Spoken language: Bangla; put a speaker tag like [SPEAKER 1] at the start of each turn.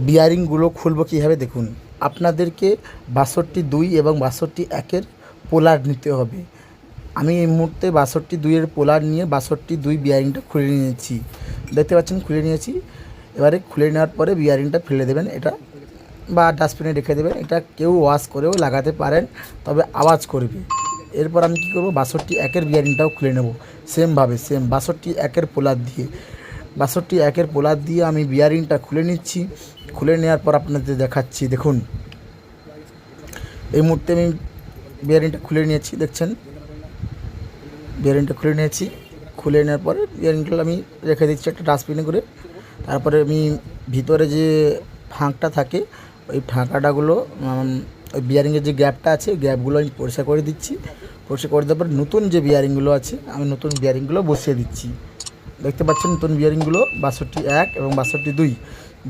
[SPEAKER 1] বিয়ারিংগুলো খুলবো কীভাবে দেখুন। আপনাদেরকে ৬২ এবং ৬২ পোলার নিতে হবে। আমি এই মুহূর্তে ৬২ পোলার নিয়ে ৬২ বিয়ারিংটা খুলে নিয়েছি, দেখতে পাচ্ছেন খুলে নিয়েছি। এবারে খুলে নেওয়ার পরে বিয়ারিংটা ফেলে দেবেন এটা, বা ডাস্টবিনে রেখে দেবেন। এটা কেউ ওয়াশ করেও লাগাতে পারেন, তবে আওয়াজ করবে। এরপর আমি কী করবো, ৬২ বিয়ারিংটাও খুলে নেব সেমভাবে, সেম ৬২ পোলার দিয়ে। ৬২ পোলার দিয়ে আমি বিয়ারিংটা খুলে নিচ্ছি। খুলে নেওয়ার পর আপনাদের দেখাচ্ছি। দেখুন এই মুহূর্তে আমি বিয়ারিংটা খুলে নিয়েছি, দেখছেন বিয়ারিংটা খুলে নিয়েছি। খুলে নেওয়ার পরে বিয়ারিংগুলো আমি রেখে দিচ্ছি একটা ডাস্টবিনে করে। তারপরে আমি ভিতরে যে ফাঁকটা থাকে ওই ফাঁকাটাগুলো ওই বিয়ারিংয়ের যে গ্যাপটা আছে ওই গ্যাপগুলো আমি পরিষ্কার করে দিচ্ছি। পরিষ্কার করে দেওয়ার পর নতুন যে বিয়ারিংগুলো আছে আমি নতুন বিয়ারিংগুলো বসিয়ে দিচ্ছি। দেখতে পাচ্ছেন নতুন বিয়ারিংগুলো ৬২ এবং ৬২।